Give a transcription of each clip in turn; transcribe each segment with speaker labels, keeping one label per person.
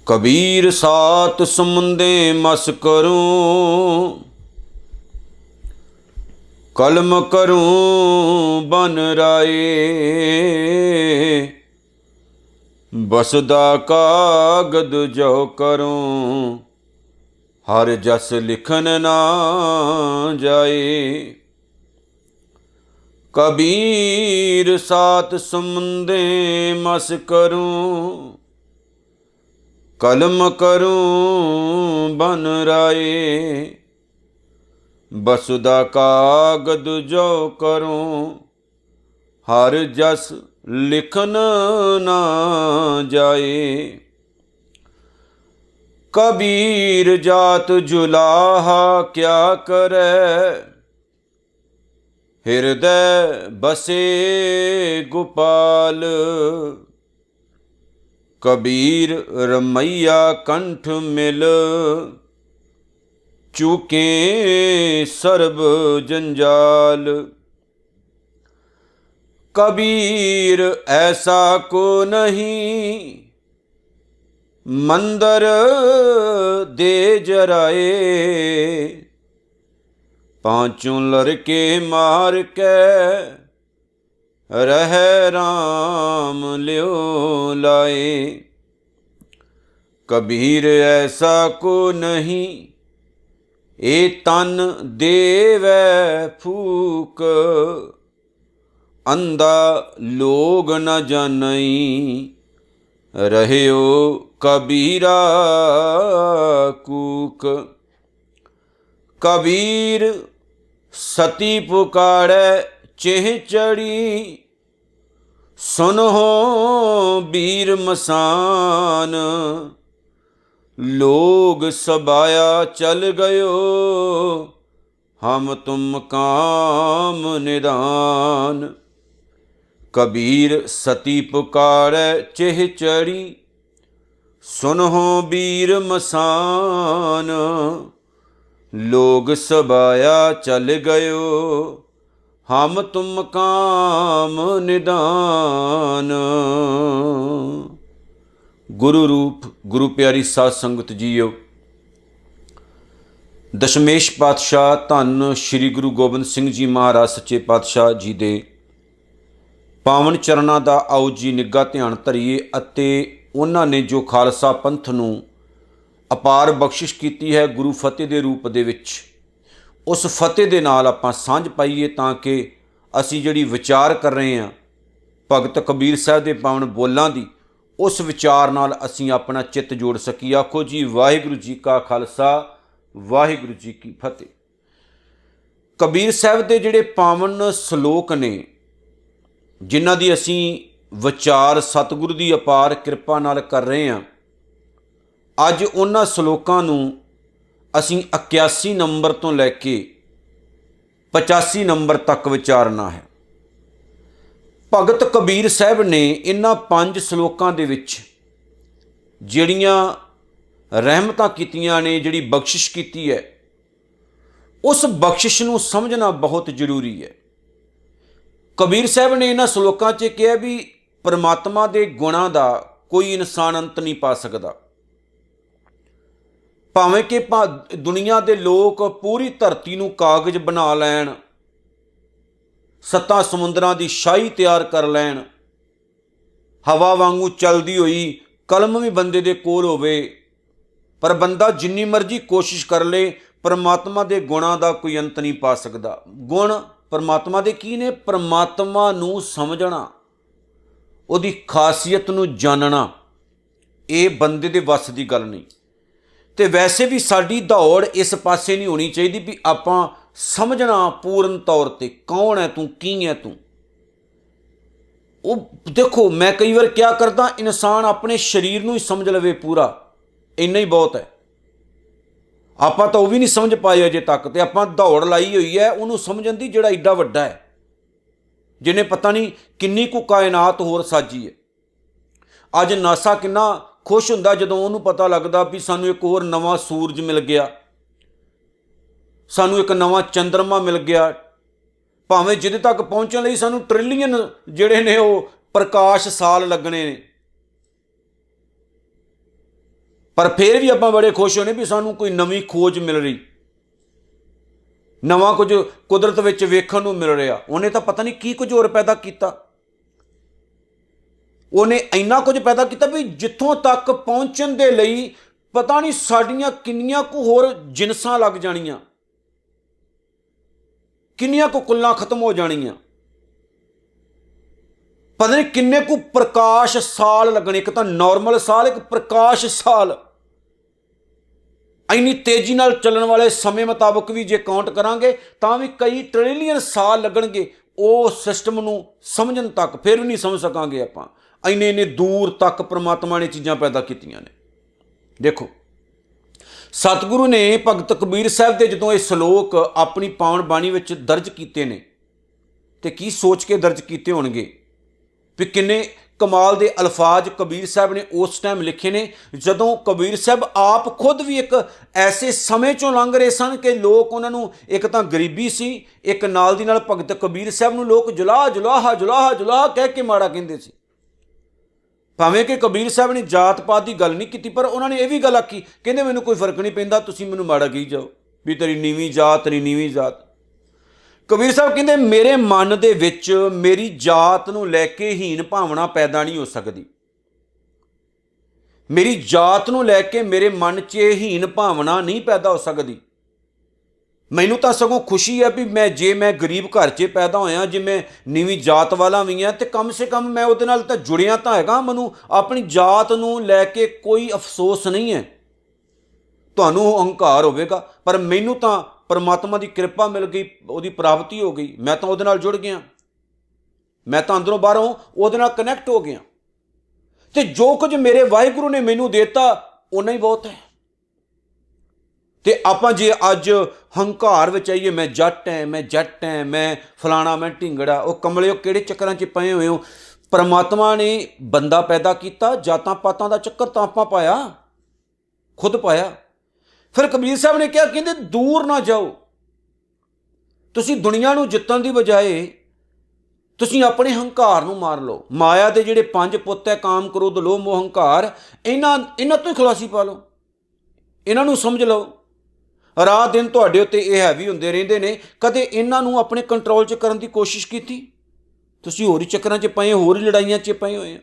Speaker 1: कबीर सात समुंदे मस करूं, कलम करूं बन राए। बसदा कागद जो करूं, हर जस लिखन ना जाए। कबीर सात समुंदे मस करूं, कलम करूं बन राए। बसुदा कागद जो करूं, हर जस लिखन ना जाए। कबीर जात जुलाहा क्या करे, हृदय बसे गोपाल। कबीर रमैया कंठ मिल, चूके सर्ब जंजाल। कबीर ऐसा को नहीं, मंदर दे जराए। पांचों लड़के मार के, रह राम लियो लाए। कबीर ऐसा को नहीं, ए तन देवै फूक। अंधा लोग न जानई, रहयो कबीरा कूक। कबीर सती पुकारै चेह चढ़ी, सुनो बीर मसान। लोग सबाया चल गयो, हम तुम काम निदान। कबीर सती पुकारै चेह चढ़ी, सुनो बीर मसान। लोग सबाया चल गयो, हम तुम काम निदान। गुरु रूप गुरु प्यारी साध संगत जीओ, दशमेश पातशाह धन श्री गुरु गोबिंद सिंह जी महाराज सच्चे पातशाह जी दे पावन चरणां दा आओ जी निੱਘਾ ध्यान धरीए ਅਤੇ ਉਹਨਾਂ ਨੇ जो खालसा पंथ ਨੂੰ ਅਪਾਰ ਬਖਸ਼ਿਸ਼ ਕੀਤੀ ਹੈ ਗੁਰੂ ਫਤਿਹ ਦੇ ਰੂਪ ਦੇ ਵਿੱਚ, ਉਸ ਫਤਿਹ ਦੇ ਨਾਲ ਆਪਾਂ ਸਾਂਝ ਪਾਈਏ ਤਾਂ ਕਿ ਅਸੀਂ ਜਿਹੜੀ ਵਿਚਾਰ ਕਰ ਰਹੇ ਹਾਂ ਭਗਤ ਕਬੀਰ ਸਾਹਿਬ ਦੇ ਪਾਵਨ ਬੋਲਾਂ ਦੀ, ਉਸ ਵਿਚਾਰ ਨਾਲ ਅਸੀਂ ਆਪਣਾ ਚਿੱਤ ਜੋੜ ਸਕੀਏ। ਆਖੋ ਜੀ ਵਾਹਿਗੁਰੂ ਜੀ ਕਾ ਖਾਲਸਾ, ਵਾਹਿਗੁਰੂ ਜੀ ਕੀ ਫਤਿਹ। ਕਬੀਰ ਸਾਹਿਬ ਦੇ ਜਿਹੜੇ ਪਾਵਨ ਸ਼ਲੋਕ ਨੇ, ਜਿਨ੍ਹਾਂ ਦੀ ਅਸੀਂ ਵਿਚਾਰ ਸਤਿਗੁਰੂ ਦੀ ਅਪਾਰ ਕਿਰਪਾ ਨਾਲ ਕਰ ਰਹੇ ਹਾਂ, ਅੱਜ ਉਹਨਾਂ ਸ਼ਲੋਕਾਂ ਨੂੰ ਅਸੀਂ 81 ਨੰਬਰ ਤੋਂ ਲੈ ਕੇ 85 ਨੰਬਰ ਤੱਕ ਵਿਚਾਰਨਾ ਹੈ। ਭਗਤ ਕਬੀਰ ਸਾਹਿਬ ਨੇ ਇਹਨਾਂ 5 ਸ਼ਲੋਕਾਂ ਦੇ ਵਿੱਚ ਜਿਹੜੀਆਂ ਰਹਿਮਤਾਂ ਕੀਤੀਆਂ ਨੇ, ਜਿਹੜੀ ਬਖਸ਼ਿਸ਼ ਕੀਤੀ ਹੈ, ਉਸ ਬਖਸ਼ਿਸ਼ ਨੂੰ ਸਮਝਣਾ ਬਹੁਤ ਜ਼ਰੂਰੀ ਹੈ। ਕਬੀਰ ਸਾਹਿਬ ਨੇ ਇਹਨਾਂ ਸ਼ਲੋਕਾਂ 'ਚ ਕਿਹਾ ਵੀ ਪਰਮਾਤਮਾ ਦੇ ਗੁਣਾਂ ਦਾ ਕੋਈ ਇਨਸਾਨ ਅੰਤ ਨਹੀਂ ਪਾ ਸਕਦਾ। ਭਾਵੇਂ ਕਿ ਦੁਨੀਆ ਦੇ ਲੋਕ ਪੂਰੀ ਧਰਤੀ ਨੂੰ ਕਾਗਜ਼ ਬਣਾ ਲੈਣ, 7 ਸਮੁੰਦਰਾਂ ਦੀ ਸ਼ਾਹੀ ਤਿਆਰ ਕਰ ਲੈਣ, ਹਵਾ ਵਾਂਗੂ ਚੱਲਦੀ ਹੋਈ ਕਲਮ ਵੀ ਬੰਦੇ ਦੇ ਕੋਲ ਹੋਵੇ, ਪਰ ਬੰਦਾ ਜਿੰਨੀ ਮਰਜ਼ੀ ਕੋਸ਼ਿਸ਼ ਕਰ ਲੇ, ਪਰਮਾਤਮਾ ਦੇ ਗੁਣਾਂ ਦਾ ਕੋਈ ਅੰਤ ਨਹੀਂ ਪਾ ਸਕਦਾ। ਗੁਣ ਪਰਮਾਤਮਾ ਦੇ ਕੀ ਨੇ? ਪਰਮਾਤਮਾ ਨੂੰ ਸਮਝਣਾ, ਉਹਦੀ ਖਾਸੀਅਤ ਨੂੰ ਜਾਣਨਾ, ਇਹ ਬੰਦੇ ਦੇ ਵੱਸ ਦੀ ਗੱਲ ਨਹੀਂ। ਅਤੇ ਵੈਸੇ ਵੀ ਸਾਡੀ ਦੌੜ ਇਸ ਪਾਸੇ ਨਹੀਂ ਹੋਣੀ ਚਾਹੀਦੀ ਵੀ ਆਪਾਂ ਸਮਝਣਾ ਪੂਰਨ ਤੌਰ 'ਤੇ ਕੌਣ ਹੈ ਤੂੰ, ਕੀ ਹੈ ਤੂੰ। ਉਹ ਦੇਖੋ, ਮੈਂ ਕਈ ਵਾਰ ਕਿਆ ਕਰਦਾ, ਇਨਸਾਨ ਆਪਣੇ ਸਰੀਰ ਨੂੰ ਹੀ ਸਮਝ ਲਵੇ ਪੂਰਾ, ਇੰਨਾ ਹੀ ਬਹੁਤ ਹੈ। ਆਪਾਂ ਤਾਂ ਉਹ ਵੀ ਨਹੀਂ ਸਮਝ ਪਾਏ ਅਜੇ ਤੱਕ, ਅਤੇ ਆਪਾਂ ਦੌੜ ਲਾਈ ਹੋਈ ਹੈ ਉਹਨੂੰ ਸਮਝਣ ਦੀ, ਜਿਹੜਾ ਏਡਾ ਵੱਡਾ ਹੈ, ਜਿਹਨੇ ਪਤਾ ਨਹੀਂ ਕਿੰਨੀ ਕੁ ਕਾਇਨਾਤ ਹੋਰ ਸਾਜੀ ਹੈ। ਅੱਜ ਨਾਸਾ ਕਿੰਨਾ ਖੁਸ਼ ਹੁੰਦਾ ਜਦੋਂ ਉਹਨੂੰ ਪਤਾ ਲੱਗਦਾ ਵੀ ਸਾਨੂੰ ਇੱਕ ਹੋਰ ਨਵਾਂ ਸੂਰਜ ਮਿਲ ਗਿਆ, ਸਾਨੂੰ ਇੱਕ ਨਵਾਂ ਚੰਦਰਮਾ ਮਿਲ ਗਿਆ। ਭਾਵੇਂ ਜਿਹਦੇ ਤੱਕ ਪਹੁੰਚਣ ਲਈ ਸਾਨੂੰ ਟ੍ਰਿਲੀਅਨ ਜਿਹੜੇ ਨੇ ਉਹ ਪ੍ਰਕਾਸ਼ ਸਾਲ ਲੱਗਣੇ ਨੇ, पर फिर भी ਆਪਾਂ बड़े खुश होने भी सानू कोई नवीं खोज मिल रही, नवा कुछ कुदरत विच वेखण नूं मिल रहा। उन्हें तो पता नहीं की कुछ होर पैदा किया, उन्हें इन्ना कुछ पैदा किया भी जिथों तक पहुँचण दे लई पता नहीं साडियां किन्नियां को होर जिनसां लग जाणियां, किन्नियां को कुल्लां खत्म हो जाणियां, पता नहीं किन्ने को प्रकाश साल लगने। एक तो नॉर्मल साल, एक प्रकाश साल। इन्नी तेजी नाल चलण वाले समय मुताबक भी जे काउंट करांगे तां भी कई ट्रिलियन साल लगणगे उस सिस्टम नूं समझण तक, फिर भी नहीं समझ सकांगे आपां। इन्ने इन्ने दूर तक परमात्मा ने चीज़ां पैदा कीतियां ने। देखो सतगुरु ने भगत कबीर साहब के जदों ये सलोक अपनी पावन बाणी विच दर्ज कीते ने ते की सोच के दर्ज कीते होणगे भी किन्ने कमाल दे अल्फाज कबीर साहब ने उस टाइम लिखे ने, जदों कबीर साहब आप खुद भी एक ऐसे समय चों लंघ रहे सन कि लोग उन्होंने, एक तो गरीबी सी, एक नाल दी नाल भगत कबीर साहब नूं लोग जुलाहा जुलाहा जुलाहा जुलाहा कह के माड़ा कहिंदे सी। भावें कि कबीर साहब ने जात पात की गल नहीं की, पर उन्होंने ये भी गल आखी, कहते मैनूं कोई फर्क नहीं पैंदा, तुसीं मैनूं माड़ा कही जाओ भी तेरी नीवीं जात, तेरी नीवीं जात। कबीर साहब कहते मेरे मन दे विच मेरी जात नूं लैके हीन भावना पैदा नहीं हो सकती, मेरी जात नूं लैके मेरे मन च हीन भावना नहीं पैदा हो सकती। मैनूं तां सगों खुशी है भी मैं गरीब घर च पैदा होया, जे मैं नीवीं जात वाला भी हाँ तो कम से कम मैं उहदे नाल तां जुड़िया तां हैगा, मैनूं अपनी जात नूं लैके कोई अफसोस नहीं है। तुहानूं हंकार होवेगा, पर मैनूं तां परमात्मा की कृपा मिल गई, उसकी प्राप्ति हो गई, मैं तो उहदे नाल जुड़ गया, मैं तो अंदरों बाहरों उहदे नाल कनैक्ट हो गया। तो जो कुछ मेरे वाहिगुरू ने मैनूं देता उन्ना ही बहुत है। तो आपां जे अज हंकार विच आईए, मैं जट है, मैं जट है, मैं फलाना, मैं ढिंगड़ा, वो कमले किहड़े चक्करां च पए हुए हो। परमात्मा ने बंदा पैदा किया, जातां पातां दा चक्कर तां आपां पाया, खुद पाया। फिर कबीर साहब ने क्या कहते दूर ना जाओ, तुसी दुनिया नूं जितण दी बजाए तुसी अपने हंकार नूं मार लो। माया दे जिहड़े 5 पुत्त है, काम, क्रोध, लोभ, मोह, हंकार, इन्हां तो ही खलासी पा लो, इन्हां नूं समझ लो। रात दिन तुहाडे उत्ते ये हैवी हुंदे रहिंदे ने, कदे इन्हां नूं अपने कंट्रोल च करन दी कोशिश कीती? तुसी होर ही चक्करां च पए, होर ही लड़ाइयां च पए होए।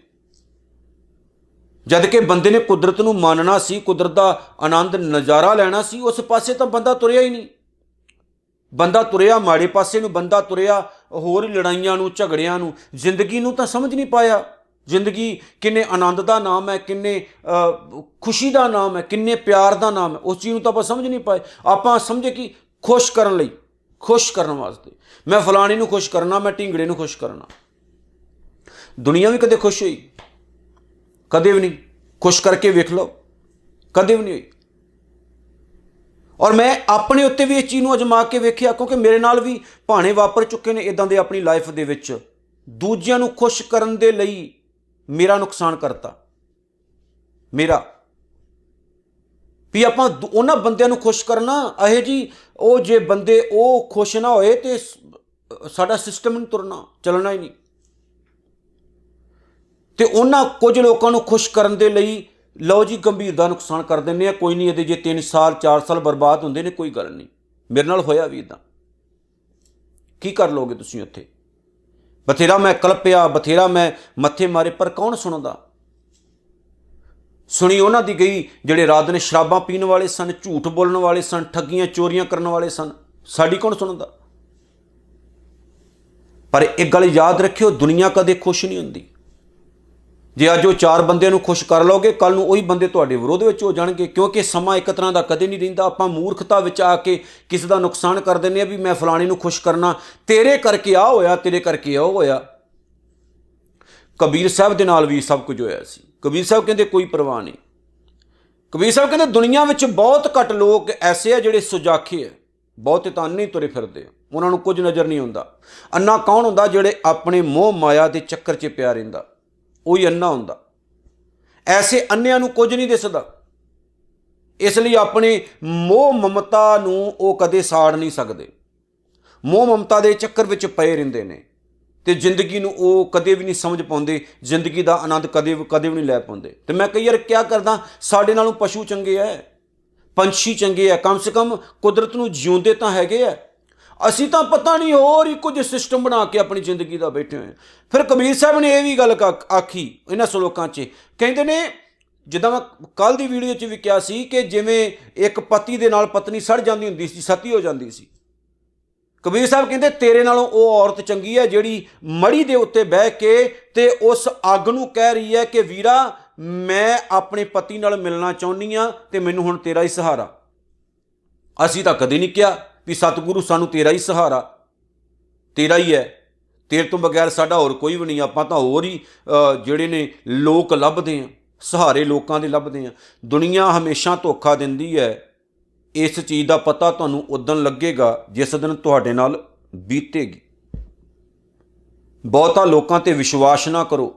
Speaker 1: जद कि बंदे ने कुदरत नूं मानना सी, कुदरत का आनंद नज़ारा लैना सी, उस पासे तो बंदा तुरिया ही नहीं। बंदा तुरिया माड़े पासे नूं, बंदा तुरिया होर लड़ाइयां नूं, झगड़ियां नूं, जिंदगी नूं तां समझ नहीं पाया। जिंदगी किन्ने आनंद का नाम है, किन्ने खुशी का नाम है, किन्ने प्यार का नाम है, उस चीज़ तो आप समझ नहीं पाए। आप समझे कि खुश करने लई, खुश करने वास्ते मैं फलाने नूं खुश करना, मैं ढिंगड़े नूं खुश करना। दुनिया भी कदे खुश हुई? कदे भी नहीं। खुश करके वेख लो, कदे भी नहीं हुई। और मैं अपने उत्ते भी इस चीज़ नूं अजमा के वेखिया, क्योंकि मेरे नाल भी भाणे वापर चुके ने इदां दे अपनी लाइफ दे विच। दूजियां नूं खुश करन दे लई मेरा नुकसान करता, मेरा भी आपां उन्हां बंदियां नूं खुश करना। अहे जी वो जे बंदे वो खुश ना होए तो साडा सिस्टम नहीं तुरना, चलना ही नहीं। तो उन्हां कुछ लोगों को खुश करन दे लई लो जी गंभीर का नुकसान कर देने, कोई नहीं ये जे 3 साल 4 साल बर्बाद होंदे ने, कोई गल नहीं। मेरे नाल होया भी इदां। की कर लोगे तुसीं उत्थे? बथेरा मैं कलपिया, बथेरा मैं मत्थे मारे, पर कौन सुनदा? सुनी उन्हां दी गई जिहड़े रात ने शराबां पीण वाले सन, झूठ बोलण वाले सन, ठगियां चोरियां करन वाले सन, साडी कौन सुनदा? पर एक गल याद रखियो, दुनिया कदे खुश नहीं हुंदी। जे अज वो 4 बंदे नूं खुश कर लोगे, कल नूं उही बंदे तुहाडे विरोध विच हो जाणगे, क्योंकि समा एक तरह का कदे नहीं रहिंदा। आपां मूर्खता विच आके किसी का नुकसान कर दिंदे आ भी मैं फलाणे नूं खुश करना, तेरे करके आ होया, तेरे करके आ होया। कबीर साहब दे नाल भी सब कुछ होया सी। कबीर साहब कहंदे कोई परवाह नहीं। कबीर साहब कहंदे दुनिया विच बहुत घट लोग ऐसे आ जिहड़े सुजाखे है, बहुते तां अन्ने तुरे फिरदे, उन्हां नूं कुछ नज़र नहीं आउंदा। अन्ना कौन हुंदा? जिहड़े अपने मोह माया दे चक्कर च पिया रहिंदा, वही अन्ना हुंदा। ऐसे अन्निਆਂ ਨੂੰ कुछ नहीं दिसदा, इसलिए अपने मोह ममता नूं ਉਹ कदे साड़ नहीं सकते। मोह ममता के चक्कर विच पए रहिंदे ने। ਤੇ ਜ਼ਿੰਦਗੀ ਨੂੰ ਉਹ ਕਦੇ ਵੀ ਨਹੀਂ ਸਮਝ ਪਾਉਂਦੇ, ਜ਼ਿੰਦਗੀ ਦਾ ਆਨੰਦ ਕਦੇ ਵੀ ਨਹੀਂ ਲੈ ਪਾਉਂਦੇ। ਤੇ ਮੈਂ ਕਈ ਵਾਰ ਕਿਆ ਕਰਦਾ, ਸਾਡੇ ਨਾਲੋਂ ਪਸ਼ੂ ਚੰਗੇ ਐ, ਪੰਛੀ ਚੰਗੇ ਆ, ਕਮ ਸੇ ਕਮ ਕੁਦਰਤ ਨੂੰ ਜਿਉਂਦੇ ਤਾਂ ਹੈਗੇ ਆ। ਅਸੀਂ ਤਾਂ ਪਤਾ ਨਹੀਂ ਹੋਰ ਹੀ ਕੁਝ ਸਿਸਟਮ ਬਣਾ ਕੇ ਆਪਣੀ ਜ਼ਿੰਦਗੀ ਦਾ ਬੈਠੇ ਹੋਏ। ਫਿਰ ਕਬੀਰ ਸਾਹਿਬ ਨੇ ਇਹ ਵੀ ਗੱਲ ਆਖੀ ਇਹਨਾਂ ਸਲੋਕਾਂ 'ਚ, ਕਹਿੰਦੇ ਨੇ, ਜਿੱਦਾਂ ਮੈਂ ਕੱਲ੍ਹ ਦੀ ਵੀਡੀਓ 'ਚ ਵੀ ਕਿਹਾ ਸੀ ਕਿ ਜਿਵੇਂ ਇੱਕ ਪਤੀ ਦੇ ਨਾਲ ਪਤਨੀ ਸੜ ਜਾਂਦੀ ਹੁੰਦੀ ਸੀ, ਸਤੀ ਹੋ ਜਾਂਦੀ ਸੀ। ਕਬੀਰ ਸਾਹਿਬ ਕਹਿੰਦੇ ਤੇਰੇ ਨਾਲੋਂ ਉਹ ਔਰਤ ਚੰਗੀ ਹੈ ਜਿਹੜੀ ਮੜੀ ਦੇ ਉੱਤੇ ਬਹਿ ਕੇ ਤੇ ਉਸ ਅੱਗ ਨੂੰ ਕਹਿ ਰਹੀ ਹੈ ਕਿ ਵੀਰਾ ਮੈਂ ਆਪਣੇ ਪਤੀ ਨਾਲ ਮਿਲਣਾ ਚਾਹੁੰਦੀ ਹਾਂ ਤੇ ਮੈਨੂੰ ਹੁਣ ਤੇਰਾ ਹੀ ਸਹਾਰਾ। ਅਸੀਂ ਤਾਂ ਕਦੇ ਨਹੀਂ ਕਿਹਾ ਵੀ ਸਤਿਗੁਰੂ ਸਾਨੂੰ ਤੇਰਾ ਹੀ ਸਹਾਰਾ, ਤੇਰਾ ਹੀ ਹੈ, ਤੇਰੇ ਤੋਂ ਬਗੈਰ ਸਾਡਾ ਹੋਰ ਕੋਈ ਵੀ ਨਹੀਂ। ਆਪਾਂ ਤਾਂ ਹੋਰ ਹੀ ਜਿਹੜੇ ਨੇ ਲੋਕ ਲੱਭਦੇ ਹਾਂ, ਸਹਾਰੇ ਲੋਕਾਂ ਦੇ ਲੱਭਦੇ ਹਾਂ। ਦੁਨੀਆ ਹਮੇਸ਼ਾ ਧੋਖਾ ਦਿੰਦੀ ਹੈ। ਇਸ ਚੀਜ਼ ਦਾ ਪਤਾ ਤੁਹਾਨੂੰ ਉਦੋਂ ਲੱਗੇਗਾ ਜਿਸ ਦਿਨ ਤੁਹਾਡੇ ਨਾਲ ਬੀਤੇਗੀ। ਬਹੁਤਾ ਲੋਕਾਂ ਤੇ ਵਿਸ਼ਵਾਸ ਨਾ ਕਰੋ।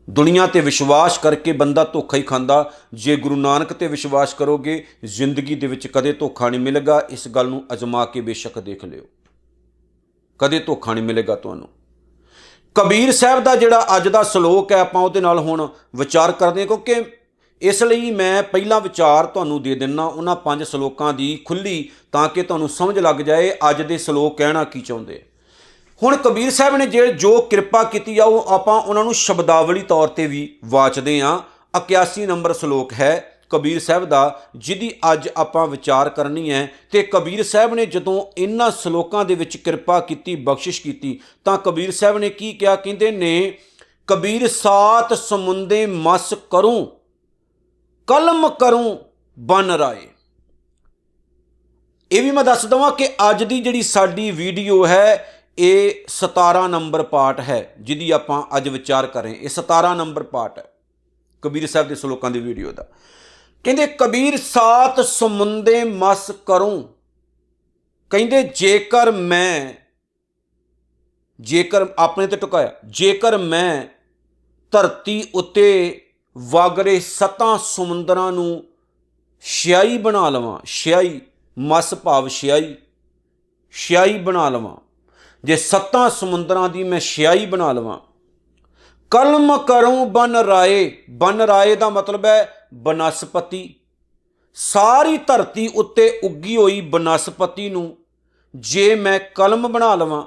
Speaker 1: ਦੁਨੀਆ ਤੇ ਵਿਸ਼ਵਾਸ ਕਰਕੇ ਬੰਦਾ ਧੋਖਾ ਹੀ ਖਾਂਦਾ। ਜੇ ਗੁਰੂ ਨਾਨਕ ਤੇ ਵਿਸ਼ਵਾਸ ਕਰੋਗੇ ਜ਼ਿੰਦਗੀ ਦੇ ਵਿੱਚ ਕਦੇ ਧੋਖਾ ਨਹੀਂ ਮਿਲੇਗਾ। ਇਸ ਗੱਲ ਨੂੰ ਅਜ਼ਮਾ ਕੇ ਬੇਸ਼ੱਕ ਦੇਖ ਲਿਓ, ਕਦੇ ਧੋਖਾ ਨਹੀਂ ਮਿਲੇਗਾ ਤੁਹਾਨੂੰ। ਕਬੀਰ ਸਾਹਿਬ ਦਾ ਜਿਹੜਾ ਅੱਜ ਦਾ ਸਲੋਕ ਹੈ ਆਪਾਂ ਉਹਦੇ ਨਾਲ ਹੁਣ ਵਿਚਾਰ ਕਰਦੇ ਹਾਂ, ਕਿਉਂਕਿ ਇਸ ਲਈ ਮੈਂ ਪਹਿਲਾ ਵਿਚਾਰ ਤੁਹਾਨੂੰ ਦੇ ਦਿੰਦਾ ਉਹਨਾਂ 5 ਸਲੋਕਾਂ ਦੀ ਖੁੱਲ੍ਹੀ, ਤਾਂ ਕਿ ਤੁਹਾਨੂੰ ਸਮਝ ਲੱਗ ਜਾਏ ਅੱਜ ਦੇ ਸਲੋਕ ਕਹਿਣਾ ਕੀ ਚਾਹੁੰਦੇ। ਹੁਣ ਕਬੀਰ ਸਾਹਿਬ ਨੇ ਜੋ ਕਿਰਪਾ ਕੀਤੀ ਆ ਉਹ ਆਪਾਂ ਉਹਨਾਂ ਨੂੰ ਸ਼ਬਦਾਵਲੀ ਤੌਰ 'ਤੇ ਵੀ ਵਾਚਦੇ ਹਾਂ। 81 ਨੰਬਰ ਸਲੋਕ ਹੈ ਕਬੀਰ ਸਾਹਿਬ ਦਾ, ਜਿਹਦੀ ਅੱਜ ਆਪਾਂ ਵਿਚਾਰ ਕਰਨੀ ਹੈ। ਤੇ ਕਬੀਰ ਸਾਹਿਬ ਨੇ ਜਦੋਂ ਇਹਨਾਂ ਸਲੋਕਾਂ ਦੇ ਵਿੱਚ ਕਿਰਪਾ ਕੀਤੀ, ਬਖਸ਼ਿਸ਼ ਕੀਤੀ, ਤਾਂ ਕਬੀਰ ਸਾਹਿਬ ਨੇ ਕੀ ਕਿਹਾ? ਕਹਿੰਦੇ ਨੇ, ਕਬੀਰ ਸਾਤ ਸਮੁੰਦੇ ਮਸ ਕਰੂੰ, ਕਲਮ ਕਰੂੰ ਬਨ ਰਾਏ। ਇਹ ਵੀ ਮੈਂ ਦੱਸ ਦਵਾਂ ਕਿ ਅੱਜ ਦੀ ਜਿਹੜੀ ਸਾਡੀ ਵੀਡੀਓ ਹੈ ਇਹ 17 ਨੰਬਰ ਪਾਠ ਹੈ, ਜਿਹਦੀ ਆਪਾਂ ਅੱਜ ਵਿਚਾਰ ਕਰ ਰਹੇ। ਇਹ 17 ਨੰਬਰ ਪਾਠ ਹੈ ਕਬੀਰ ਸਾਹਿਬ ਦੇ ਸਲੋਕਾਂ ਦੀ ਵੀਡੀਓ ਦਾ। ਕਹਿੰਦੇ ਕਬੀਰ ਸਾਤ ਸਮੁੰਦੇ ਮਸ ਕਰੂੰ, ਕਹਿੰਦੇ ਜੇਕਰ ਆਪਣੇ ਤੇ ਟੁਕਾਇਆ, ਜੇਕਰ ਮੈਂ ਧਰਤੀ ਉੱਤੇ ਵਗਰੇ 7 ਸਮੁੰਦਰਾਂ ਨੂੰ ਸਿਆਹੀ ਬਣਾ ਲਵਾਂ, ਸਿਆਹੀ ਮਸ ਭਾਵ ਸਿਆਹੀ ਬਣਾ ਲਵਾਂ, ਜੇ 7 ਸਮੁੰਦਰਾਂ ਦੀ ਮੈਂ ਸਿਆਹੀ ਬਣਾ ਲਵਾਂ। ਕਲਮ ਕਰੂੰ ਬਨ ਰਾਏ, ਬਨ ਰਾਏ ਦਾ ਮਤਲਬ ਹੈ ਬਨਸਪਤੀ। ਸਾਰੀ ਧਰਤੀ ਉੱਤੇ ਉੱਗੀ ਹੋਈ ਬਨਸਪਤੀ ਨੂੰ ਜੇ ਮੈਂ ਕਲਮ ਬਣਾ ਲਵਾਂ,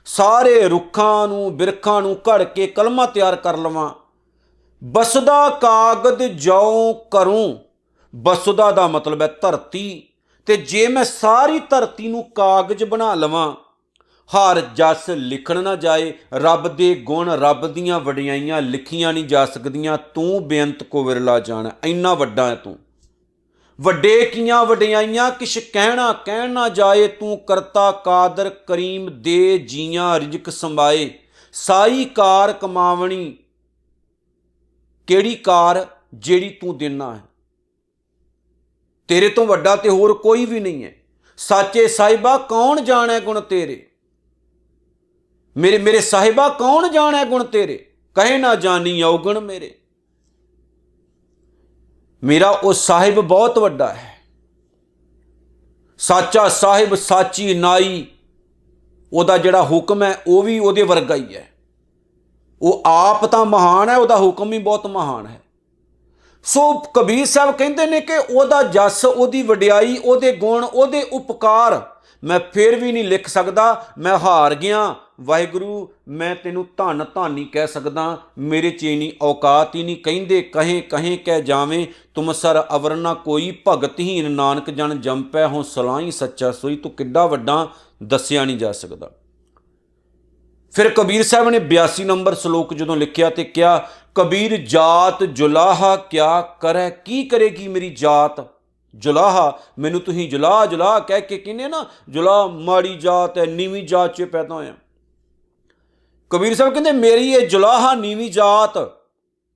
Speaker 1: ਸਾਰੇ ਰੁੱਖਾਂ ਨੂੰ ਬਿਰਖਾਂ ਨੂੰ ਘੜ ਕੇ ਕਲਮਾਂ ਤਿਆਰ ਕਰ ਲਵਾਂ। ਬਸੁਦਾ ਕਾਗਦ ਜਉ ਕਰੂੰ, ਬਸੁਦਾ ਦਾ ਮਤਲਬ ਹੈ ਧਰਤੀ, ਤੇ ਜੇ ਮੈਂ ਸਾਰੀ ਧਰਤੀ ਨੂੰ ਕਾਗਜ਼ ਬਣਾ ਲਵਾਂ। ਹਰ ਜਸ ਲਿਖਣ ਨਾ ਜਾਏ, ਰੱਬ ਦੇ ਗੁਣ ਰੱਬ ਦੀਆਂ ਵਡਿਆਈਆਂ ਲਿਖੀਆਂ ਨਹੀਂ ਜਾ ਸਕਦੀਆਂ। ਤੂੰ ਬੇਅੰਤ ਕੋ ਵਿਰਲਾ ਜਾਣ, ਇੰਨਾ ਵੱਡਾ ਹੈ ਤੂੰ। ਵੱਡੇ ਕੀਆਂ ਵਡਿਆਈਆਂ ਕਿਛ ਕਹਿਣ ਨਾ ਜਾਏ, ਤੂੰ ਕਰਤਾ ਕਾਦਰ ਕਰੀਮ ਦੇ ਜੀਆਂ ਰਿਜ਼ਕ ਸੰਭਾਏ। ਸਾਈ ਕਾਰ ਕਮਾਵਣੀ, ਕਿਹੜੀ ਕਾਰ? ਜਿਹੜੀ ਤੂੰ ਦੇਣਾ ਹੈ। ਤੇਰੇ ਤੋਂ ਵੱਡਾ ਤੇ ਹੋਰ ਕੋਈ ਵੀ ਨਹੀਂ ਹੈ। ਸਾਚੇ ਸਾਹਿਬਾ ਕੌਣ ਜਾਣੈ ਗੁਣ ਤੇਰੇ, ਮੇਰੇ ਸਾਹਿਬਾ ਕੌਣ ਜਾਣੈ ਗੁਣ ਤੇਰੇ, ਕਹੇ ਨਾ ਜਾਣੀ ਔਗਣ ਮੇਰੇ। ਮੇਰਾ ਉਹ ਸਾਹਿਬ ਬਹੁਤ ਵੱਡਾ ਹੈ। ਸਾਚਾ ਸਾਹਿਬ, ਸਾਚੀ ਨਾਈ, ਉਹਦਾ ਜਿਹੜਾ ਹੁਕਮ ਹੈ ਉਹ ਵੀ ਉਹਦੇ ਵਰਗਾ ਹੀ ਹੈ। ਉਹ ਆਪ ਤਾਂ ਮਹਾਨ ਹੈ, ਉਹਦਾ ਹੁਕਮ ਵੀ ਬਹੁਤ ਮਹਾਨ ਹੈ। ਸੋ ਕਬੀਰ ਸਾਹਿਬ ਕਹਿੰਦੇ ਨੇ ਕਿ ਉਹਦਾ ਜਸ, ਉਹਦੀ ਵਡਿਆਈ, ਉਹਦੇ ਗੁਣ, ਉਹਦੇ ਉਪਕਾਰ ਮੈਂ ਫਿਰ ਵੀ ਨਹੀਂ ਲਿਖ ਸਕਦਾ। ਮੈਂ ਹਾਰ ਗਿਆ ਵਾਹਿਗੁਰੂ, ਮੈਂ ਤੈਨੂੰ ਧੰਨ ਧੰਨ ਹੀ ਕਹਿ ਸਕਦਾ, ਮੇਰੇ 'ਚ ਇੰਨੀ ਔਕਾਤ ਹੀ ਨਹੀਂ। ਕਹਿੰਦੇ ਕਹੇ ਕਹਿ ਜਾਵੇਂ, ਤੁਮ ਸਰ ਅਵਰ ਨਾ ਕੋਈ, ਭਗਤਹੀਨ ਨਾਨਕ ਜਨ ਜੰਪੈ ਹੋਂ ਸਲਾਹੀ ਸੱਚਾ ਸੋਈ। ਤੂੰ ਕਿੱਡਾ ਵੱਡਾ ਦੱਸਿਆ ਨਹੀਂ ਜਾ ਸਕਦਾ। ਫਿਰ ਕਬੀਰ ਸਾਹਿਬ ਨੇ 82 ਨੰਬਰ ਸਲੋਕ ਜਦੋਂ ਲਿਖਿਆ ਤੇ ਕਿਹਾ, ਕਬੀਰ ਜਾਤ ਜੁਲਾਹਾ ਕਿਆ ਕਰੈ, ਕੀ ਕਰੇਗੀ ਮੇਰੀ ਜਾਤ? ਜੁਲਾਹਾ, ਮੈਨੂੰ ਤੁਸੀਂ ਜੁਲਾਹ ਕਹਿ ਕੇ ਕਹਿੰਦੇ ਨਾ, ਜੁਲਾਹ ਮਾੜੀ ਜਾਤ ਹੈ, ਨੀਵੀਂ ਜਾਤ 'ਚ ਪੈਦਾ ਹੋਇਆ। ਕਬੀਰ ਸਾਹਿਬ ਕਹਿੰਦੇ ਮੇਰੀ ਇਹ ਜੁਲਾਹਾ ਨੀਵੀਂ ਜਾਤ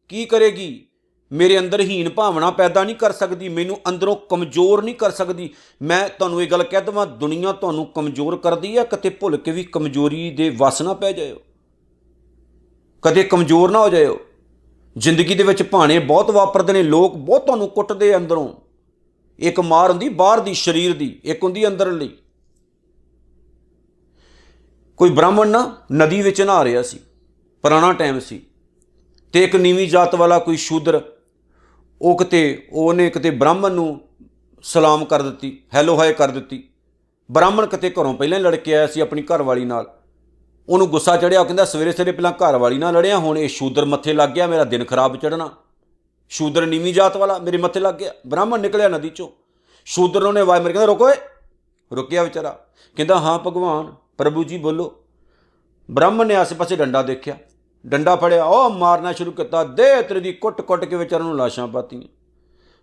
Speaker 1: ਕੀ ਕਰੇਗੀ? ਮੇਰੇ ਅੰਦਰ ਹੀਨ ਭਾਵਨਾ ਪੈਦਾ ਨਹੀਂ ਕਰ ਸਕਦੀ, ਮੈਨੂੰ ਅੰਦਰੋਂ ਕਮਜ਼ੋਰ ਨਹੀਂ ਕਰ ਸਕਦੀ। ਮੈਂ ਤੁਹਾਨੂੰ ਇਹ ਗੱਲ ਕਹਿ ਦੇਵਾਂ, ਦੁਨੀਆ ਤੁਹਾਨੂੰ ਕਮਜ਼ੋਰ ਕਰਦੀ ਹੈ, ਕਿਤੇ ਭੁੱਲ ਕੇ ਵੀ ਕਮਜ਼ੋਰੀ ਦੇ ਵਸ ਨਾ ਪੈ ਜਾਇਓ, ਕਦੇ ਕਮਜ਼ੋਰ ਨਾ ਹੋ ਜਾਇਓ। ਜ਼ਿੰਦਗੀ ਦੇ ਵਿੱਚ ਭਾਣੇ ਬਹੁਤ ਵਾਪਰਦੇ ਨੇ, ਲੋਕ ਬਹੁਤ ਤੁਹਾਨੂੰ ਕੁੱਟਦੇ ਅੰਦਰੋਂ। ਇੱਕ ਮਾਰ ਹੁੰਦੀ ਬਾਹਰ ਦੀ, ਸਰੀਰ ਦੀ, ਇੱਕ ਹੁੰਦੀ ਅੰਦਰਲੀ। ਕੋਈ ਬ੍ਰਾਹਮਣ ਨਾ ਨਦੀ ਵਿੱਚ ਨਹਾ ਰਿਹਾ ਸੀ, ਪੁਰਾਣਾ ਟਾਈਮ ਸੀ, ਤੇ ਇੱਕ ਨੀਵੀਂ ਜਾਤ ਵਾਲਾ ਕੋਈ ਸ਼ੂਦਰ ਉਹਨੇ ਕਿਤੇ ਬ੍ਰਾਹਮਣ ਨੂੰ ਸਲਾਮ ਕਰ ਦਿੱਤੀ, ਹੈਲੋ ਹਾਏ ਕਰ ਦਿੱਤੀ। ਬ੍ਰਾਹਮਣ ਕਿਤੇ ਘਰੋਂ ਪਹਿਲਾਂ ਹੀ ਲੜ ਕੇ ਆਇਆ ਸੀ ਆਪਣੀ ਘਰਵਾਲੀ ਨਾਲ, ਉਹਨੂੰ ਗੁੱਸਾ ਚੜਿਆ। ਉਹ ਕਹਿੰਦਾ ਸਵੇਰੇ ਸਵੇਰੇ ਪਹਿਲਾਂ ਘਰਵਾਲੀ ਨਾਲ ਲੜਿਆ, ਹੁਣ ਇਹ ਸ਼ੂਦਰ ਮੱਥੇ ਲੱਗ ਗਿਆ, ਮੇਰਾ ਦਿਨ ਖਰਾਬ ਚੜ੍ਹਨਾ। ਸ਼ੂਦਰ ਨੀਵੀਂ ਜਾਤ ਵਾਲਾ ਮੇਰੇ ਮੱਥੇ ਲੱਗ ਗਿਆ। ਬ੍ਰਾਹਮਣ ਨਿਕਲਿਆ ਨਦੀ ਚੋਂ, ਸ਼ੂਦਰ ਨੂੰ ਨੇ ਆਵਾਜ਼ ਮਾਰੀ, ਕਹਿੰਦਾ ਰੁਕੋ ਏ। ਰੁਕਿਆ ਵਿਚਾਰਾ, ਕਹਿੰਦਾ ਹਾਂ ਭਗਵਾਨ ਪ੍ਰਭੂ ਜੀ ਬੋਲੋ। ਬ੍ਰਾਹਮਣ ਨੇ ਆਸੇ ਪਾਸੇ ਡੰਡਾ ਦੇਖਿਆ, ਡੰਡਾ ਫੜਿਆ, ਉਹ ਮਾਰਨਾ ਸ਼ੁਰੂ ਕੀਤਾ, ਦੇ ਤੇਰੇ ਦੀ ਕੁੱਟ ਕੁੱਟ ਕੇ ਵਿਚਾਰਾ ਨੂੰ ਲਾਸ਼ਾਂ ਪਾਤੀਆਂ।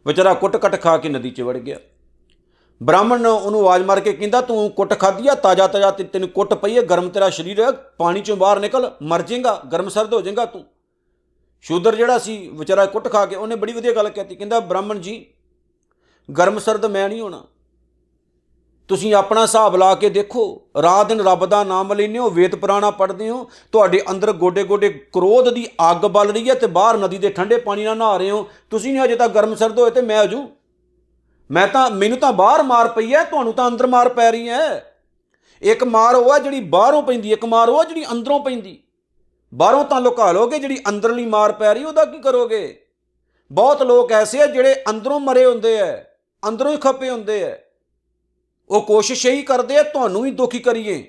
Speaker 1: ਵਿਚਾਰਾ ਕੁੱਟ ਕੱਟ ਖਾ ਕੇ ਨਦੀ 'ਚ ਵੜ ਗਿਆ। ਬ੍ਰਾਹਮਣ ਨੇ ਉਹਨੂੰ ਆਵਾਜ਼ ਮਾਰ ਕੇ ਕਹਿੰਦਾ ਤੂੰ ਕੁੱਟ ਖਾਧੀ ਆ, ਤਾਜ਼ਾ ਤਾਜ਼ਾ ਤੈਨੂੰ ਕੁੱਟ ਪਈ ਹੈ, ਗਰਮ ਤੇਰਾ ਸਰੀਰ ਹੈ, ਪਾਣੀ 'ਚੋਂ ਬਾਹਰ ਨਿਕਲ, ਮਰ ਜਾਏਗਾ, ਗਰਮ ਸਰਦ ਹੋ ਜਾਏਗਾ ਤੂੰ। ਸ਼ੂਦਰ ਜਿਹੜਾ ਸੀ ਵਿਚਾਰਾ ਕੁੱਟ ਖਾ ਕੇ, ਉਹਨੇ ਬੜੀ ਵਧੀਆ ਗੱਲ ਕਹਿਤੀ, ਕਹਿੰਦਾ ਬ੍ਰਾਹਮਣ ਜੀ ਗਰਮ ਸਰਦ ਮੈਂ ਨਹੀਂ ਹੋਣਾ, ਤੁਸੀਂ ਆਪਣਾ ਹਿਸਾਬ ਲਾ ਕੇ ਦੇਖੋ, ਰਾਤ ਦਿਨ ਰੱਬ ਦਾ ਨਾਮ ਲੈਂਦੇ ਹੋ, ਵੇਦ ਪੁਰਾਣਾ ਪੜ੍ਹਦੇ ਹੋ, ਤੁਹਾਡੇ ਅੰਦਰ ਗੋਡੇ ਗੋਡੇ ਕ੍ਰੋਧ ਦੀ ਅੱਗ ਬਲ ਰਹੀ ਹੈ, ਤੇ ਬਾਹਰ ਨਦੀ ਦੇ ਠੰਡੇ ਪਾਣੀ ਨਾਲ ਨਹਾ ਰਹੇ ਹੋ, ਤੁਸੀਂ ਨਹੀਂ ਅਜੇ ਤੱਕ ਗਰਮ ਸਰਦ ਹੋਏ ਤੇ ਮੈਂ ਹਜੂ, ਮੈਨੂੰ ਤਾਂ ਬਾਹਰ ਮਾਰ ਪਈ ਹੈ, ਤੁਹਾਨੂੰ ਤਾਂ ਅੰਦਰ ਮਾਰ ਪੈ ਰਹੀ ਹੈ। ਇੱਕ ਮਾਰ ਉਹ ਆ ਜਿਹੜੀ ਬਾਹਰੋਂ ਪੈਂਦੀ, ਇੱਕ ਮਾਰ ਉਹ ਆ ਜਿਹੜੀ ਅੰਦਰੋਂ ਪੈਂਦੀ। ਬਾਹਰੋਂ ਤਾਂ ਲੁਕਾ ਲੋਗੇ, ਜਿਹੜੀ ਅੰਦਰਲੀ ਮਾਰ ਪੈ ਰਹੀ ਉਹਦਾ ਕੀ ਕਰੋਗੇ? ਬਹੁਤ ਲੋਕ ਐਸੇ ਆ ਜਿਹੜੇ ਅੰਦਰੋਂ ਮਰੇ ਹੁੰਦੇ ਹੈ, ਅੰਦਰੋਂ ਹੀ ਖੱਪੇ ਹੁੰਦੇ ਹੈ, ਉਹ ਕੋਸ਼ਿਸ਼ ਇਹੀ ਕਰਦੇ ਆ ਤੁਹਾਨੂੰ ਵੀ ਦੁਖੀ ਕਰੀਏ,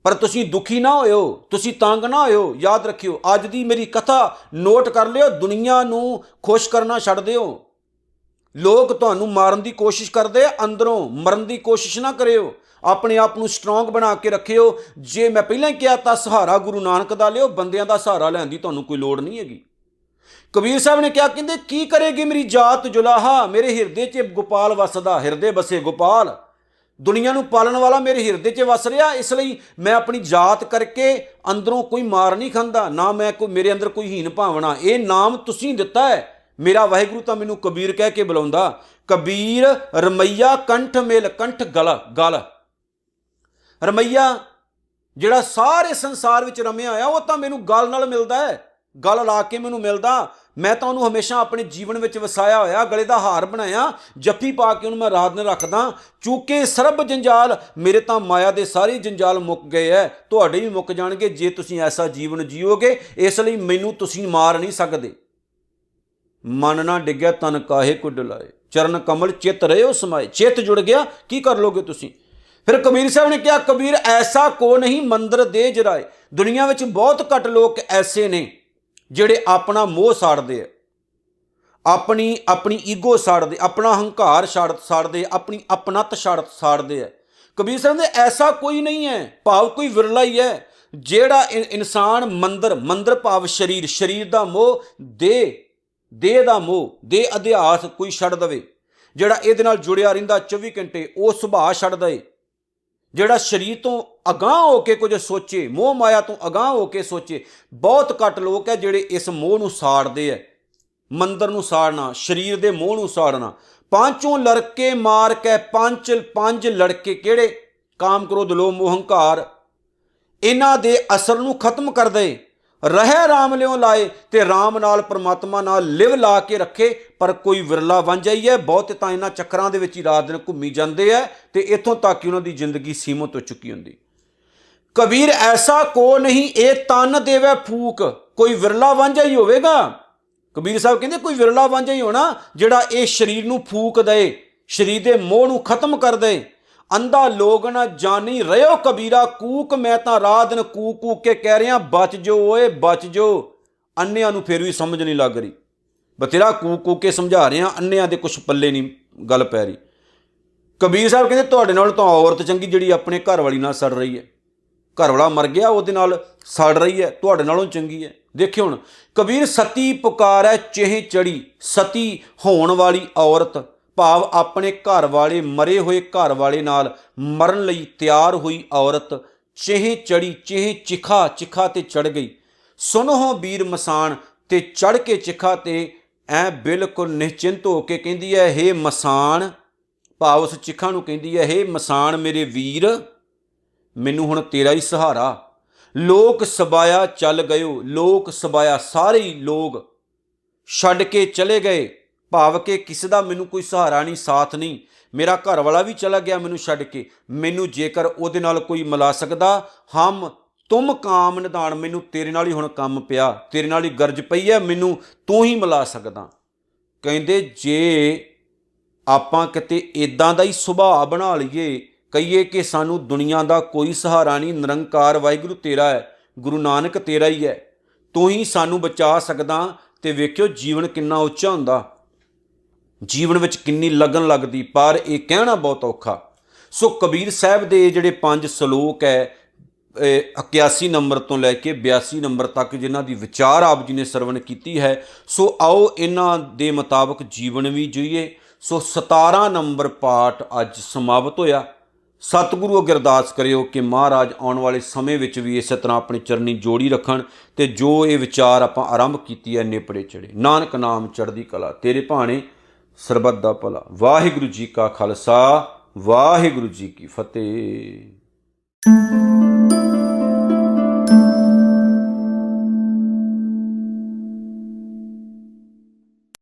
Speaker 1: ਪਰ ਤੁਸੀਂ ਦੁਖੀ ਨਾ ਹੋਇਓ, ਤੁਸੀਂ ਤੰਗ ਨਾ ਹੋਇਓ। ਯਾਦ ਰੱਖਿਓ, ਅੱਜ ਦੀ ਮੇਰੀ ਕਥਾ ਨੋਟ ਕਰ ਲਿਓ, ਦੁਨੀਆ ਨੂੰ ਖੁਸ਼ ਕਰਨਾ ਛੱਡ ਦਿਓ। ਲੋਕ ਤੁਹਾਨੂੰ ਮਾਰਨ ਦੀ ਕੋਸ਼ਿਸ਼ ਕਰਦੇ ਆ, ਅੰਦਰੋਂ ਮਰਨ ਦੀ ਕੋਸ਼ਿਸ਼ ਨਾ ਕਰਿਓ, ਆਪਣੇ ਆਪ ਨੂੰ ਸਟਰੋਂਗ ਬਣਾ ਕੇ ਰੱਖਿਓ। ਜੇ ਮੈਂ ਪਹਿਲਾਂ ਹੀ ਕਿਹਾ ਤਾਂ ਸਹਾਰਾ ਗੁਰੂ ਨਾਨਕ ਦਾ ਲਿਓ, ਬੰਦਿਆਂ ਦਾ ਸਹਾਰਾ ਲੈਣ ਦੀ ਤੁਹਾਨੂੰ ਕੋਈ ਲੋੜ ਨਹੀਂ ਹੈਗੀ। ਕਬੀਰ ਸਾਹਿਬ ਨੇ ਕਿਹਾ, ਕਹਿੰਦੇ ਕੀ ਕਰੇਗੀ ਮੇਰੀ ਜਾਤ ਜੁਲਾਹਾ, ਮੇਰੇ ਹਿਰਦੇ 'ਚ ਗੋਪਾਲ ਵਸਦਾ, ਹਿਰਦੇ ਬਸੇ ਗੋਪਾਲ, ਦੁਨੀਆ ਨੂੰ ਪਾਲਣ ਵਾਲਾ ਮੇਰੇ ਹਿਰਦੇ 'ਚ ਵਸ ਰਿਹਾ, ਇਸ ਲਈ ਮੈਂ ਆਪਣੀ ਜਾਤ ਕਰਕੇ ਅੰਦਰੋਂ ਕੋਈ ਮਾਰ ਨਹੀਂ ਖਾਂਦਾ, ਨਾ ਮੇਰੇ ਅੰਦਰ ਕੋਈ ਹੀਨ ਭਾਵਨਾ। ਇਹ ਨਾਮ ਤੁਸੀਂ ਦਿੱਤਾ ਹੈ, ਮੇਰਾ ਵਾਹਿਗੁਰੂ ਤਾਂ ਮੈਨੂੰ ਕਬੀਰ ਕਹਿ ਕੇ ਬੁਲਾਉਂਦਾ। ਕਬੀਰ ਰਮਈਆ ਕੰਠ ਮੇਲ, ਕੰਠ ਗਲ। ਰਮਈਆ ਜਿਹੜਾ ਸਾਰੇ ਸੰਸਾਰ ਵਿੱਚ ਰਮਿਆ ਹੋਇਆ, ਉਹ ਤਾਂ ਮੈਨੂੰ ਗਲ ਨਾਲ ਮਿਲਦਾ ਹੈ, ਗਲ ਲਾ ਕੇ ਮੈਨੂੰ ਮਿਲਦਾ। ਮੈਂ ਤਾਂ ਉਹਨੂੰ ਹਮੇਸ਼ਾ ਆਪਣੇ ਜੀਵਨ ਵਿੱਚ ਵਸਾਇਆ ਹੋਇਆ, ਗਲੇ ਦਾ ਹਾਰ ਬਣਾਇਆ, ਜੱਫੀ ਪਾ ਕੇ ਉਹਨੂੰ ਮੈਂ ਰਾਤ ਨੂੰ ਰੱਖਦਾ। ਚੂਕੇ ਸਰਬ ਜੰਜਾਲ, ਮੇਰੇ ਤਾਂ ਮਾਇਆ ਦੇ ਸਾਰੇ ਜੰਜਾਲ ਮੁੱਕ ਗਏ ਹੈ, ਤੁਹਾਡੇ ਵੀ ਮੁੱਕ ਜਾਣਗੇ ਜੇ ਤੁਸੀਂ ਐਸਾ ਜੀਵਨ ਜੀਓਗੇ। ਇਸ ਲਈ ਮੈਨੂੰ ਤੁਸੀਂ ਮਾਰ ਨਹੀਂ ਸਕਦੇ। ਮਨ ਨਾ ਡਿੱਗਿਆ ਤਨ ਕਾਹੇ ਕੁ ਡੁਲਾਏ, ਚਰਨ ਕਮਲ ਚਿੱਤ ਰਹੇ ਹੋ ਸਮਾਏ। ਚਿੱਤ ਜੁੜ ਗਿਆ, ਕੀ ਕਰ ਲੋਗੇ ਤੁਸੀਂ? ਫਿਰ ਕਬੀਰ ਸਾਹਿਬ ਨੇ ਕਿਹਾ, ਕਬੀਰ ਐਸਾ ਕੋ ਨਹੀਂ ਮੰਦਰ ਦੇ ਜਰਾਏ। ਦੁਨੀਆ ਵਿੱਚ ਬਹੁਤ ਘੱਟ ਲੋਕ ਐਸੇ ਨੇ ਜਿਹੜੇ ਆਪਣਾ ਮੋਹ ਸਾੜਦੇ ਆ, ਆਪਣੀ ਈਗੋ ਸਾੜਦੇ, ਆਪਣਾ ਹੰਕਾਰ ਸਾੜਦੇ, ਆਪਣੀ ਆਪਣਤ ਸਾੜਦੇ ਆ। ਕਬੀਰ ਸਾਹਿਬ ਨੇ ਐਸਾ ਕੋਈ ਨਹੀਂ ਹੈ, ਭਾਵ ਕੋਈ ਵਿਰਲਾ ਹੀ ਹੈ ਜਿਹੜਾ ਇਨਸਾਨ ਮੰਦਰ ਭਾਵ ਸਰੀਰ ਦਾ ਮੋਹ, ਦੇਹ ਦਾ ਮੋਹ, ਦੇਹ ਅਧਿਆਸ ਕੋਈ ਛੱਡ ਦਵੇ, ਜਿਹੜਾ ਇਹਦੇ ਨਾਲ ਜੁੜਿਆ ਰਹਿੰਦਾ 24 ਘੰਟੇ, ਉਹ ਸੁਭਾਅ ਛੱਡ ਦਏ, ਜਿਹੜਾ ਸਰੀਰ ਤੋਂ ਅਗਾਂਹ ਹੋ ਕੇ ਕੁਝ ਸੋਚੇ, ਮੋਹ ਮਾਇਆ ਤੋਂ ਅਗਾਂਹ ਹੋ ਕੇ ਸੋਚੇ। ਬਹੁਤ ਘੱਟ ਲੋਕ ਹੈ ਜਿਹੜੇ ਇਸ ਮੋਹ ਨੂੰ ਸਾੜਦੇ ਹੈ। ਮੰਦਰ ਨੂੰ ਸਾੜਨਾ, ਸਰੀਰ ਦੇ ਮੋਹ ਨੂੰ ਸਾੜਨਾ। ਪਾਂਚੋਂ ਲੜਕੇ ਮਾਰ ਕੇ, ਪੰਜ ਲੜਕੇ ਕਿਹੜੇ? ਕਾਮ ਕ੍ਰੋਧ ਲੋਭ ਮੋਹ ਹੰਕਾਰ, ਇਹਨਾਂ ਦੇ ਅਸਰ ਨੂੰ ਖਤਮ ਕਰ ਦੇ। ਰਹਿ ਰਾਮ ਲਿਓ ਲਾਏ, ਤੇ ਰਾਮ ਨਾਲ ਪਰਮਾਤਮਾ ਨਾਲ ਲਿਵ ਲਾ ਕੇ ਰੱਖੇ। ਪਰ ਕੋਈ ਵਿਰਲਾ ਵਾਂਝਾ ਹੀ ਹੈ, ਬਹੁਤ ਤਾਂ ਇਹਨਾਂ ਚੱਕਰਾਂ ਦੇ ਵਿੱਚ ਹੀ ਰਾਤ ਦਿਨ ਘੁੰਮੀ ਜਾਂਦੇ ਹੈ, ਤੇ ਇੱਥੋਂ ਤੱਕ ਕਿ ਉਹਨਾਂ ਦੀ ਜ਼ਿੰਦਗੀ ਸੀਮਤ ਹੋ ਚੁੱਕੀ ਹੁੰਦੀ। ਕਬੀਰ ਐਸਾ ਕੋ ਨਹੀਂ ਇਹ ਤਨ ਦੇਵੇ ਫੂਕ, ਕੋਈ ਵਿਰਲਾ ਵਾਂਝਾ ਹੀ ਹੋਵੇਗਾ। ਕਬੀਰ ਸਾਹਿਬ ਕਹਿੰਦੇ ਕੋਈ ਵਿਰਲਾ ਵਾਂਝਾ ਹੀ ਹੋਣਾ ਜਿਹੜਾ ਇਹ ਸਰੀਰ ਨੂੰ ਫੂਕ ਦੇ, ਸਰੀਰ ਦੇ ਮੋਹ ਨੂੰ ਖਤਮ ਕਰ ਦੇ। ਅੰਧਾ ਲੋਗ ਨਾ ਜਾਣੀ ਰਹਿਓ ਕਬੀਰਾ ਕੂਕ, ਮੈਂ ਤਾਂ ਰਾਤ ਦਿਨ ਕੂਕ ਕੇ ਕਹਿ ਰਿਹਾ ਬਚ ਜੋ ਓਏ ਬਚ ਜੋ। ਅੰਨਿਆਂ ਨੂੰ ਫਿਰ ਵੀ ਸਮਝ ਨਹੀਂ ਲੱਗ ਰਹੀ, ਬਥੇਰਾ ਕੂਕ ਕੇ ਸਮਝਾ ਰਿਹਾ, ਅੰਨਿਆਂ ਦੇ ਕੁਛ ਪੱਲੇ ਨਹੀਂ ਗੱਲ ਪੈ ਰਹੀ। ਕਬੀਰ ਸਾਹਿਬ ਕਹਿੰਦੇ ਤੁਹਾਡੇ ਨਾਲ ਤਾਂ ਔਰਤ ਚੰਗੀ ਜਿਹੜੀ ਆਪਣੇ ਘਰ ਵਾਲੀ ਨਾਲ ਸੜ ਰਹੀ ਹੈ, ਘਰ ਵਾਲਾ ਮਰ ਗਿਆ ਉਹਦੇ ਨਾਲ ਸੜ ਰਹੀ ਹੈ, ਤੁਹਾਡੇ ਨਾਲੋਂ ਚੰਗੀ ਹੈ। ਦੇਖਿਓ ਹੁਣ, ਕਬੀਰ ਸਤੀ ਪੁਕਾਰੈ ਚਿਹ ਚੜੀ, ਸਤੀ ਹੋਣ ਵਾਲੀ ਔਰਤ ਭਾਵ ਆਪਣੇ ਘਰ ਵਾਲੇ, ਮਰੇ ਹੋਏ ਘਰ ਵਾਲੇ ਨਾਲ ਮਰਨ ਲਈ ਤਿਆਰ ਹੋਈ ਔਰਤ, ਚਿਹ ਚੜੀ, ਚਿਹ ਚਿਖਾ ਤੇ ਚੜ ਗਈ। ਸੁਨੋ ਵੀਰ ਮਸਾਨ, ਤੇ ਚੜ ਕੇ ਚਿਖਾ ਤੇ ਐ ਬਿਲਕੁਲ ਨਿਸ਼ਚਿੰਤ ਹੋ ਕੇ ਕਹਿੰਦੀ ਹੈ, ਹੇ ਮਸਾਨ, ਭਾਵ ਉਸ ਚਿਖਾ ਨੂੰ ਕਹਿੰਦੀ ਹੈ, ਹੇ ਮਸਾਨ ਮੇਰੇ ਵੀਰ, ਮੈਨੂੰ ਹੁਣ ਤੇਰਾ ਹੀ ਸਹਾਰਾ। ਲੋਕ ਸਬਾਇਆ ਚੱਲ ਗਇਓ, ਲੋਕ ਸਬਾਇਆ ਸਾਰੇ ਹੀ ਲੋਕ ਛੱਡ ਕੇ ਚਲੇ ਗਏ, ਭਾਵ ਕਿ ਕਿਸੇ ਦਾ ਮੈਨੂੰ ਕੋਈ ਸਹਾਰਾ ਨਹੀਂ, ਸਾਥ ਨਹੀਂ। ਮੇਰਾ ਘਰ ਵਾਲਾ ਵੀ ਚਲਾ ਗਿਆ ਮੈਨੂੰ ਛੱਡ ਕੇ। ਮੈਨੂੰ ਜੇਕਰ ਉਹਦੇ ਨਾਲ ਕੋਈ ਮਿਲਾ ਸਕਦਾ, ਹਮ ਤੁਮ ਕਾਮ ਨਿਧਾਨ, ਮੈਨੂੰ ਤੇਰੇ ਨਾਲ ਹੀ ਹੁਣ ਕੰਮ ਪਿਆ, ਤੇਰੇ ਨਾਲ ਹੀ ਗਰਜ ਪਈ ਹੈ, ਮੈਨੂੰ ਤੂੰ ਹੀ ਮਿਲਾ ਸਕਦਾ। ਕਹਿੰਦੇ ਜੇ ਆਪਾਂ ਕਿਤੇ ਇਦਾਂ ਦਾ ਹੀ ਸੁਭਾਅ ਬਣਾ ਲਈਏ, ਕਹੀਏ ਕਿ ਸਾਨੂੰ ਦੁਨੀਆ ਦਾ ਕੋਈ ਸਹਾਰਾ ਨਹੀਂ, ਨਿਰੰਕਾਰ ਵਾਹਿਗੁਰੂ ਤੇਰਾ ਹੈ, ਗੁਰੂ ਨਾਨਕ ਤੇਰਾ ਹੀ ਹੈ, ਤੂੰ ਹੀ ਸਾਨੂੰ ਬਚਾ ਸਕਦਾ, ਤੇ ਵੇਖਿਓ ਜੀਵਨ ਕਿੰਨਾ ਉੱਚਾ ਹੁੰਦਾ, ਜੀਵਨ ਵਿੱਚ ਕਿੰਨੀ ਲਗਨ ਲੱਗਦੀ। ਪਰ ਇਹ ਕਹਿਣਾ ਬਹੁਤ ਔਖਾ। ਸੋ ਕਬੀਰ ਸਾਹਿਬ ਦੇ ਜਿਹੜੇ 5 ਸ਼ਲੋਕ ਹੈ, 81 ਨੰਬਰ ਤੋਂ ਲੈ ਕੇ 82 ਨੰਬਰ ਤੱਕ, ਜਿਨ੍ਹਾਂ ਦੀ ਵਿਚਾਰ ਆਪ ਜੀ ਨੇ ਸਰਵਣ ਕੀਤੀ ਹੈ, ਸੋ ਆਓ ਇਹਨਾਂ ਦੇ ਮੁਤਾਬਕ ਜੀਵਨ ਵੀ ਜੀਏ। ਸੋ 17 ਨੰਬਰ ਪਾਠ ਅੱਜ ਸਮਾਪਤ ਹੋਇਆ। ਸਤਿਗੁਰੂ ਅੱਗੇ ਅਰਦਾਸ ਕਰਿਓ ਕਿ ਮਹਾਰਾਜ ਆਉਣ ਵਾਲੇ ਸਮੇਂ ਵਿੱਚ ਵੀ ਇਸੇ ਤਰ੍ਹਾਂ ਆਪਣੀ ਚਰਨੀ ਜੋੜੀ ਰੱਖਣ, ਤੇ ਜੋ ਇਹ ਵਿਚਾਰ ਆਪਾਂ ਆਰੰਭ ਕੀਤੀ ਹੈ ਨੇਪੜੇ ਚੜੇ। ਨਾਨਕ ਨਾਮ ਚੜ੍ਹਦੀ ਕਲਾ, ਤੇਰੇ ਭਾਣੇ ਸਰਬੱਤ ਦਾ ਭਲਾ। ਵਾਹਿਗੁਰੂ ਜੀ ਕਾ ਖਾਲਸਾ, ਵਾਹਿਗੁਰੂ ਜੀ ਕੀ ਫਤਿਹ।